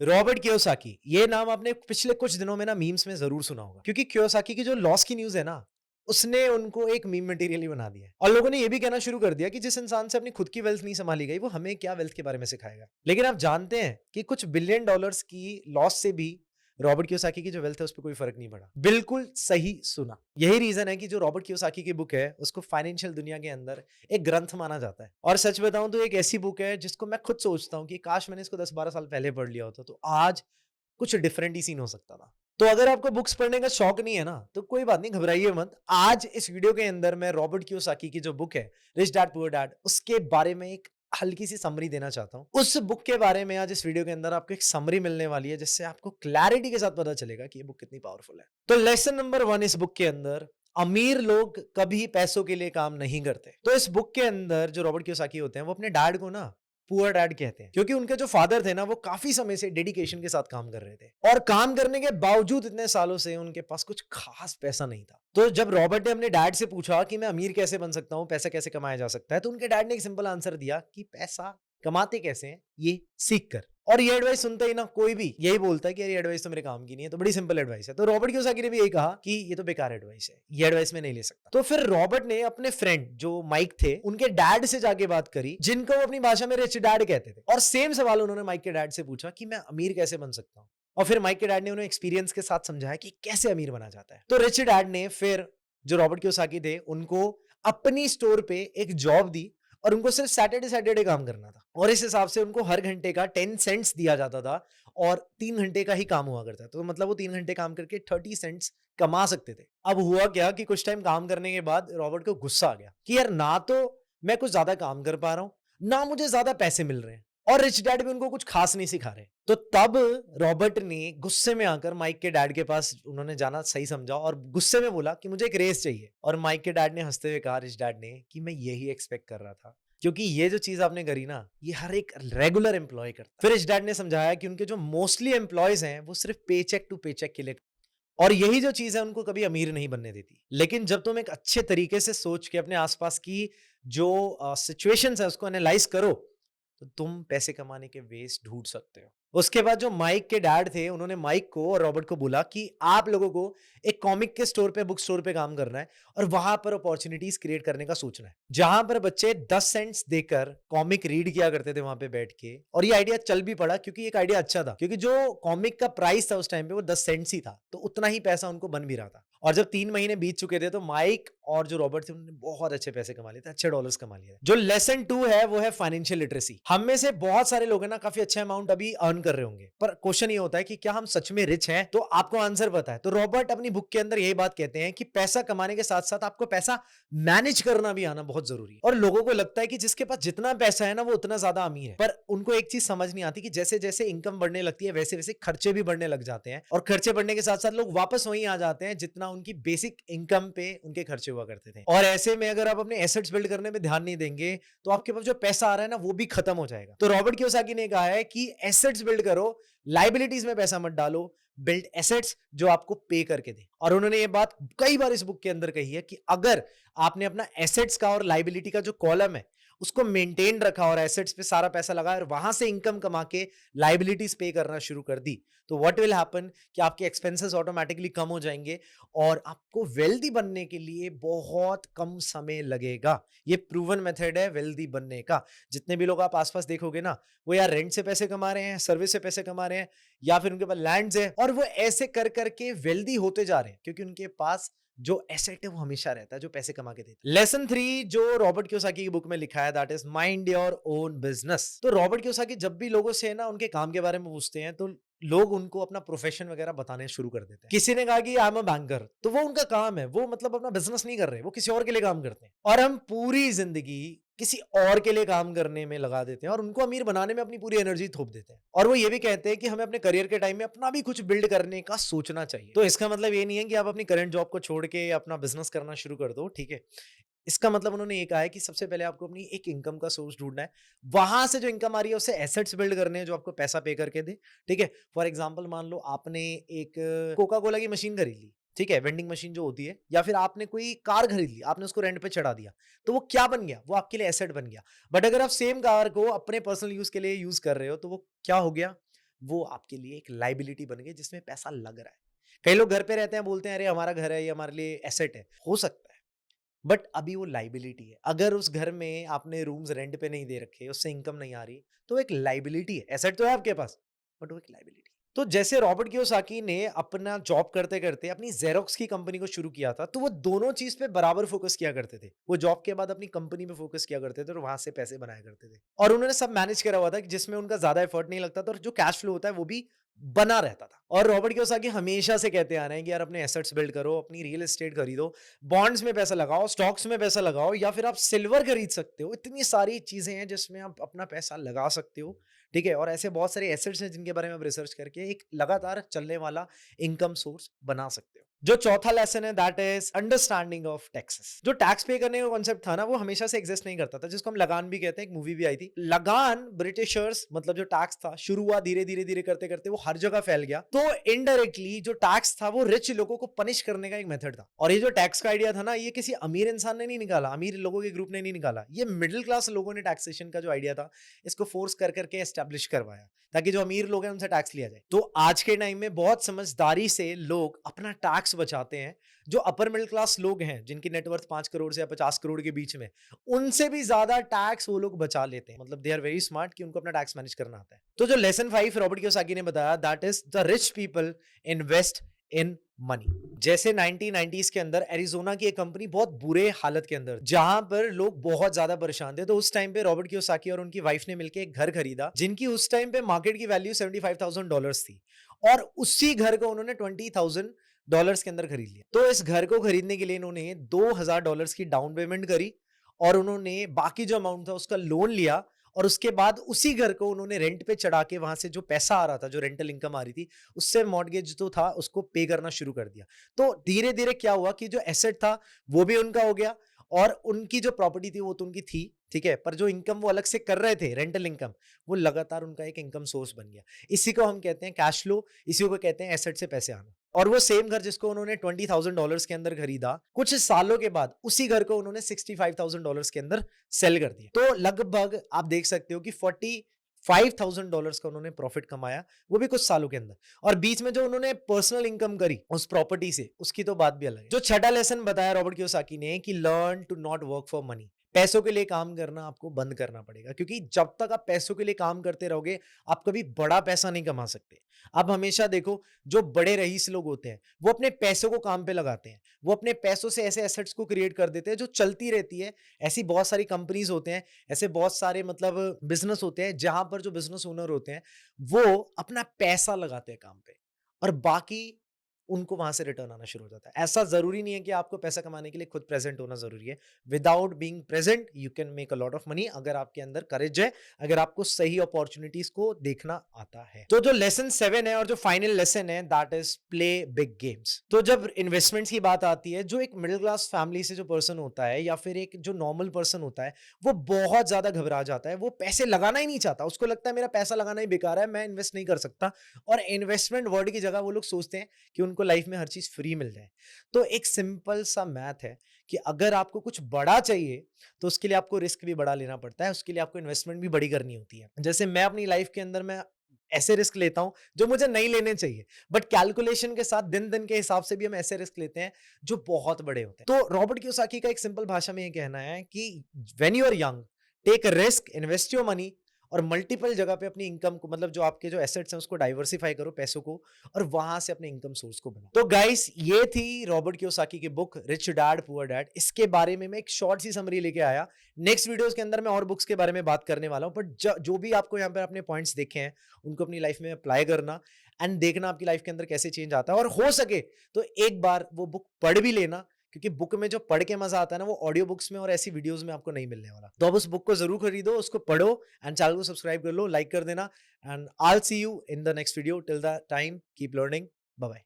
Robert Kiyosaki, ये नाम आपने पिछले कुछ दिनों में ना मीम्स में जरूर सुना होगा, क्योंकि कियोसाकी की जो लॉस की न्यूज है ना, उसने उनको एक मीम मटेरियल ही बना दिया है। और लोगों ने ये भी कहना शुरू कर दिया कि जिस इंसान से अपनी खुद की वेल्थ नहीं संभाली गई, वो हमें क्या वेल्थ के बारे में सिखाएगा। लेकिन आप जानते हैं कि कुछ बिलियन डॉलर्स की लॉस से भी रॉबर्ट कियोसाकी की जो वेल्थ है उस पर कोई फर्क नहीं पड़ा। बिल्कुल सही सुना। यही रीजन है कि जो रॉबर्ट कियोसाकी की बुक है उसको फाइनेंशियल दुनिया के अंदर एक ग्रंथ माना जाता है। और सच बताऊं तो एक ऐसी बुक है जिसको मैं खुद सोचता हूँ कि काश मैंने इसको 10-12 साल पहले पढ़ लिया होता तो आज कुछ डिफरेंट ही सीन हो सकता था। तो अगर आपको बुक्स पढ़ने का शौक नहीं है ना, तो कोई बात नहीं, घबराइए मत। आज इस वीडियो के अंदर मैं रॉबर्ट कियोसाकी की जो बुक है, रिच डैड पुअर डैड, उसके बारे में एक हल्की सी समरी देना चाहता हूँ। उस बुक के बारे में आज इस वीडियो के अंदर आपको एक समरी मिलने वाली है, जिससे आपको क्लैरिटी के साथ पता चलेगा कि ये बुक कितनी पावरफुल है। तो लेसन नंबर 1 इस बुक के अंदर, अमीर लोग कभी पैसों के लिए काम नहीं करते। तो इस बुक के अंदर जो रॉबर्ट कियोसाकी होते हैं, वो अपने डैड को ना पुअर डैड कहते हैं, क्योंकि उनके जो फादर थे ना, वो काफी समय से डेडिकेशन के साथ काम कर रहे थे और काम करने के बावजूद इतने सालों से उनके पास कुछ खास पैसा नहीं था। तो जब रॉबर्ट ने अपने डैड से पूछा कि मैं अमीर कैसे बन सकता हूँ, पैसा कैसे कमाया जा सकता है, तो उनके डैड ने एक सिंपल आंसर दिया कि पैसा कमाते कैसे हैं ये सीख कर। और ये एडवाइस सुनते ही ना कोई भी यही बोलता है कि यार ये एडवाइस तो मेरे काम की नहीं है, तो बड़ी सिंपल एडवाइस है। तो रॉबर्ट कियोसाकी ने भी यही कहा कि ये तो बेकार एडवाइस है, ये एडवाइस मैं नहीं ले सकता। तो फिर रॉबर्ट ने अपने फ्रेंड जो माइक थे, उनके डैड से जाके बात करी, जिनको वो अपनी भाषा में रिच डैड कहते थे, और सेम सवाल उन्होंने माइक के डैड से पूछा कि मैं अमीर कैसे बन सकता हूँ। और फिर माइक के डैड ने उन्हें एक्सपीरियंस के साथ समझाया कि कैसे अमीर बना जाता है। तो रिच डैड ने फिर जो रॉबर्ट कियोसाकी थे उनको अपनी स्टोर पे एक जॉब दी, और उनको सिर्फ सैटरडे सैटरडे काम करना था, और इस हिसाब से उनको हर घंटे का 10 सेंट्स दिया जाता था, और 3 घंटे का ही काम हुआ करता था। तो मतलब वो 3 घंटे काम करके 30 सेंट्स कमा सकते थे। अब हुआ क्या कि कुछ टाइम काम करने के बाद रॉबर्ट को गुस्सा आ गया कि यार ना तो मैं कुछ ज्यादा काम कर पा रहा हूं, ना मुझे ज्यादा पैसे मिल रहे हैं, और रिच डैड भी उनको कुछ खास नहीं सिखा रहे। तो तब रॉबर्ट ने गुस्से में आकर माइक के डैड के पास उन्होंने जाना सही समझा, और गुस्से में बोला कि मुझे एक रेस चाहिए। और माइक के डैड ने हंसते हुए कहा, रिच डैड ने, कि मैं यही एक्सपेक्ट कर रहा था, क्योंकि ये जो चीज आपने करी ना, ये हर एक रेगुलर एम्प्लॉय करता है। फिर रिच डैड ने समझाया कि उनके जो मोस्टली एम्प्लॉयज हैं वो सिर्फ पेचेक टू पेचेक के लिए, और यही जो चीज है उनको कभी अमीर नहीं बनने देती। लेकिन जब तुम एक अच्छे तरीके से सोच के अपने आसपास की जो सिचुएशंस है उसको एनालाइज करो, तो तुम पैसे कमाने के वेज ढूंढ सकते हो। उसके बाद जो माइक के डैड थे, उन्होंने माइक को और रॉबर्ट को बोला कि आप लोगों को एक कॉमिक के स्टोर पे, बुक स्टोर पे काम करना है, और वहां पर अपॉर्चुनिटीज क्रिएट करने का सोचना है, जहां पर बच्चे 10 सेंट्स देकर कॉमिक रीड किया करते थे वहां पे बैठ के। और ये आइडिया चल भी पड़ा, क्योंकि एक आइडिया अच्छा था, क्योंकि जो कॉमिक का प्राइस था उस टाइम पे वो 10 सेंट्स ही था, तो उतना ही पैसा उनको बन भी रहा था। और जब 3 महीने बीत चुके थे, तो माइक और जो रॉबर्ट थे उन्होंने बहुत अच्छे पैसे कमा लिए थे, अच्छे डॉलर्स कमा लिए थे। जो लेसन 2 है वो है फाइनेंशियल लिटरेसी। हम में से बहुत सारे लोग हैं ना, काफी अच्छा अमाउंट अभी अर्न कर रहे होंगे, पर क्वेश्चन ये होता है कि क्या हम सच में रिच हैं? तो आपको आंसर पता है। तो रॉबर्ट अपनी बुक के अंदर यही बात कहते हैं कि पैसा कमाने के साथ साथ आपको पैसा मैनेज करना भी आना बहुत जरूरी है। और लोगों को लगता है कि जिसके पास जितना पैसा है ना, वो उतना ज्यादा अमीर है, पर उनको एक चीज समझ नहीं आती कि जैसे जैसे इनकम बढ़ने लगती है, वैसे वैसे खर्चे भी बढ़ने लग जाते हैं, और खर्चे बढ़ने के साथ साथ लोग वापस वहीं आ जाते हैं जितना उनकी बेसिक इनकम पे उनके खर्चे हुआ करते थे। और ऐसे में अगर आप अपने एसेट्स बिल्ड करने में ध्यान नहीं देंगे, तो आपके पास जो पैसा आ रहा है ना, वो भी खत्म हो जाएगा। तो रॉबर्ट कियोसाकी ने कहा है कि एसेट्स बिल्ड करो, लाइबिलिटीज में पैसा मत डालो, बिल्ड एसेट्स जो आपको पे करके दे। और उन्होंने ये बात कई बार इस बुक के अंदर कही है कि अगर आपने अपना एसेट्स का और लाइबिलिटी का जो कॉलम है उसको मेंटेन रखा, और एसेट्स पे सारा पैसा लगा, और वहां से इनकम कमा के लाइबिलिटीज पे करना शुरू कर दी, तो व्हाट विल हैपन कि आपके एक्सपेंसेस ऑटोमेटिकली कम हो जाएंगे, और आपको वेल्दी बनने के लिए बहुत कम समय लगेगा। ये प्रूवन मेथड है वेल्दी बनने का। जितने भी लोग आप आसपास देखोगे ना, वो या रेंट से पैसे कमा रहे हैं, सर्विस से पैसे कमा रहे हैं, या फिर उनके पास लैंड्स है, और वो ऐसे कर करके वेल्दी होते जा रहे हैं, क्योंकि उनके पास जो एसेट है वो हमेशा रहता है, जो पैसे कमा के देता है। लेसन 3 जो रॉबर्ट कियोसाकी की बुक में लिखा है, that is mind your own business. तो रॉबर्ट कियोसाकी जब भी लोगों से ना उनके काम के बारे में पूछते हैं, तो लोग उनको अपना प्रोफेशन वगैरह बताने शुरू कर देते हैं। किसी ने कहा कि आई एम अ बैंकर, तो वो उनका काम है, वो मतलब अपना बिजनेस नहीं कर रहे, वो किसी और के लिए काम करते हैं। और हम पूरी जिंदगी किसी और के लिए काम करने में लगा देते हैं, और उनको अमीर बनाने में अपनी पूरी एनर्जी थोप देते हैं। और वो ये भी कहते हैं कि हमें अपने करियर के टाइम में अपना भी कुछ बिल्ड करने का सोचना चाहिए। तो इसका मतलब ये नहीं है कि आप अपनी करंट जॉब को छोड़ के अपना बिजनेस करना शुरू कर दो, ठीक है। इसका मतलब उन्होंने ये कहा है कि सबसे पहले आपको अपनी एक इनकम का सोर्स ढूंढना है, वहां से जो इनकम आ रही है उससे एसेट्स बिल्ड करने हैं जो आपको पैसा पे करके दे, ठीक है। फॉर एग्जांपल मान लो आपने एक कोका कोला की मशीन खरीद ली, ठीक है, वेंडिंग मशीन जो होती है, या फिर आपने कोई कार खरीद ली, आपने उसको रेंट पे चढ़ा दिया, तो वो क्या बन गया? वो आपके लिए एसेट बन गया। बट अगर आप सेम कार को अपने पर्सनल यूज के लिए यूज कर रहे हो, तो वो क्या हो गया? वो आपके लिए एक लायबिलिटी बन गई जिसमें पैसा लग रहा है। कई लोग घर पे रहते हैं, बोलते हैं अरे हमारा घर है, ये हमारे लिए एसेट है। हो सकता है, बट अभी वो लायबिलिटी है। अगर उस घर में आपने रूम्स रेंट पे नहीं दे रखे, उससे इनकम नहीं आ रही, तो एक लायबिलिटी है। एसेट तो है आपके पास, बट वो एक लायबिलिटी। तो जैसे रॉबर्ट कियोसाकी ने अपना जॉब करते करते अपनी जेरोक्स की कंपनी को शुरू किया था, तो वो दोनों चीज पे बराबर फोकस किया करते थे। वो जॉब के बाद अपनी कंपनी पे फोकस किया करते थे और वहां से पैसे बनाया करते थे, और उन्होंने सब मैनेज करा हुआ था कि जिसमें उनका ज्यादा एफर्ट नहीं लगता था और जो कैश फ्लो होता है वो भी बना रहता था। और रॉबर्ट कियोसाकी हमेशा से कहते आ रहे हैं कि यार अपने एसेट्स बिल्ड करो, अपनी रियल एस्टेट खरीदो, बॉन्ड्स में पैसा लगाओ, स्टॉक्स में पैसा लगाओ, या फिर आप सिल्वर खरीद सकते हो। इतनी सारी चीजें हैं जिसमें आप अपना पैसा लगा सकते हो, ठीक है? और ऐसे बहुत सारे एसेट्स हैं जिनके बारे में आप रिसर्च करके एक लगातार चलने वाला इनकम सोर्स बना सकते हो। जो चौथा लेसन है that is understanding of taxes. जो टैक्स पे करने का कॉन्सेप्ट था ना, वो हमेशा से एग्जिस्ट नहीं करता था, जिसको हम लगान भी कहते हैं। एक मूवी भी आई थी लगान। ब्रिटिशर्स, मतलब जो टैक्स था, शुरू हुआ धीरे धीरे धीरे करते करते वो हर जगह फैल गया। तो इनडायरेक्टली जो टैक्स था वो रिच लोगों को पनिश करने का एक मेथड था। और ये जो टैक्स का आइडिया था ना, ये किसी अमीर इंसान ने नहीं निकाला, अमीर लोगों के ग्रुप ने नहीं निकाला, ये मिडिल क्लास लोगों ने टैक्सेशन का जो आइडिया था, इसको फोर्स कर करके एस्टेब्लिश करवाया, ताकि जो अमीर लोग हैं उनसे टैक्स लिया जाए। तो आज के टाइम में बहुत समझदारी से लोग अपना टैक्स बचाते हैं। जो अपर मिडिल क्लास लोग हैं, जिनकी नेटवर्थ 5 करोड़ से या 50 करोड़ के बीच में, उनसे भी ज्यादा टैक्स वो लोग बचा लेते हैं। मतलब दे आर वेरी स्मार्ट कि उनको अपना टैक्स मैनेज करना आता है। तो जो लेसन 5 रॉबर्ट कियोसाकी ने बताया, that is the rich people invest in money. जैसे 1990s के अंदर एरिजोना की एक कंपनी बहुत बुरे हालत के अंदर, जहां पर लोग बहुत ज्यादा परेशान थे, तो उस टाइम पे रॉबर्ट कियोसाकी और उनकी वाइफ ने मिलकर एक घर खरीदा, जिनकी उस टाइम पे मार्केट की वैल्यू $75,000 थी। और उसी घर को उन्होंने $20,000 के अंदर खरीद लिया। तो इस घर को खरीदने के लिए इन्होंने $2,000 की डाउन पेमेंट करी, और उन्होंने बाकी जो अमाउंट था उसका लोन लिया, और उसके बाद उसी घर को उन्होंने रेंट पे चढ़ा के वहां से जो पैसा आ रहा था, जो रेंटल इनकम आ रही थी, उससे मॉर्गेज जो था उसको पे करना शुरू कर दिया। तो धीरे धीरे क्या हुआ कि जो एसेट था वो भी उनका हो गया, और उनकी जो प्रॉपर्टी थी वो तो उनकी थी, ठीक है, पर जो इनकम वो अलग से कर रहे थे, रेंटल इनकम, वो लगातार उनका एक इनकम सोर्स बन गया। इसी को हम कहते हैं कैश फ्लो, इसी को कहते हैं एसेट से पैसे आना। और वो सेम घर जिसको उन्होंने $20,000 के अंदर खरीदा, कुछ सालों के बाद उसी घर को उन्होंने $65,000 के अंदर सेल कर दिया। तो लगभग आप देख सकते हो कि $45,000 का उन्होंने प्रॉफिट कमाया, वो भी कुछ सालों के अंदर। और बीच में जो उन्होंने पर्सनल इनकम करी उस प्रॉपर्टी से, उसकी तो बात भी अलग है। जो छठा लेसन बताया रॉबर्ट कियोसाकी ने कि learn to not work for money. पैसों के लिए काम करना आपको बंद करना पड़ेगा, क्योंकि जब तक आप पैसों के लिए काम करते रहोगे, आप कभी बड़ा पैसा नहीं कमा सकते। आप हमेशा देखो, जो बड़े रईस लोग होते हैं, वो अपने पैसों को काम पे लगाते हैं। वो अपने पैसों से ऐसे एसेट्स को क्रिएट कर देते हैं जो चलती रहती है। ऐसी बहुत सारी कंपनीज होते हैं, ऐसे बहुत सारे मतलब बिजनेस होते हैं, जहां पर जो बिजनेस ओनर होते हैं वो अपना पैसा लगाते हैं काम पे, और बाकी उनको वहां से रिटर्न आना शुरू हो जाता है। ऐसा जरूरी नहीं है कि आपको पैसा कमाने के लिए खुद प्रेजेंट होना जरूरी है। Without being present you can make a lot of money, अगर आपके अंदर करेज है, अगर आपको सही अपॉर्चुनिटीज को देखना आता है। तो जो लेसन 7 है और जो फाइनल लेसन है, that is play big games. तो जब इन्वेस्टमेंट्स की बात आती है, जो एक मिडिल क्लास फैमिली से जो पर्सन होता है, या फिर एक जो नॉर्मल पर्सन होता है, वो बहुत ज्यादा घबरा जाता है। वो पैसे लगाना ही नहीं चाहता, उसको लगता है मेरा पैसा लगाना ही बेकार है, मैं इन्वेस्ट नहीं कर सकता। और इन्वेस्टमेंट वर्ड की जगह वो लोग सोचते हैं कि उनको लाइफ में हर चीज फ्री मिल जाए। तो एक सिंपल सा मैथ है कि अगर आपको कुछ बड़ा चाहिए, तो उसके लिए आपको रिस्क भी बड़ा लेना पड़ता है, उसके लिए आपको इन्वेस्टमेंट भी बड़ी करनी होती है। जैसे मैं अपनी लाइफ के अंदर मैं ऐसे रिस्क लेता हूं जो मुझे नहीं लेने चाहिए, बट कैलकुलेशन के साथ दिन दिन के हिसाब से भी हम ऐसे रिस्क लेते हैं जो बहुत बड़े होते हैं। तो रॉबर्ट कियोसाकी का एक सिंपल भाषा में ये कहना है कि when you are young, take risk, invest your money, और मल्टीपल जगह पे अपनी इनकम को, मतलब जो आपके जो एसेट्स हैं उसको डाइवर्सिफाई करो, पैसों को, और वहां से अपने इनकम सोर्स को बनाओ। तो गाइस, ये थी रॉबर्ट कियोसाकी की book rich dad poor dad. इसके बारे में मैं एक शॉर्ट सी समरी लेके आया। नेक्स्ट वीडियोस के अंदर मैं और बुक्स के बारे में बात करने वाला हूं, बट जो भी आपको यहाँ पे अपने पॉइंट्स देखे हैं उनको अपनी लाइफ में अप्लाई करना, एंड देखना आपकी लाइफ के अंदर कैसे चेंज आता है। और हो सके तो एक बार वो बुक पढ़ भी लेना, क्योंकि बुक में जो पढ़ के मजा आता है ना, वो ऑडियो बुक्स में और ऐसी वीडियोस में आपको नहीं मिलने वाला। तो अब उस बुक को जरूर खरीदो, उसको पढ़ो, एंड चैनल को सब्सक्राइब कर लो, लाइक कर देना, and I will see you in the next video. Till the time, keep learning, bye bye.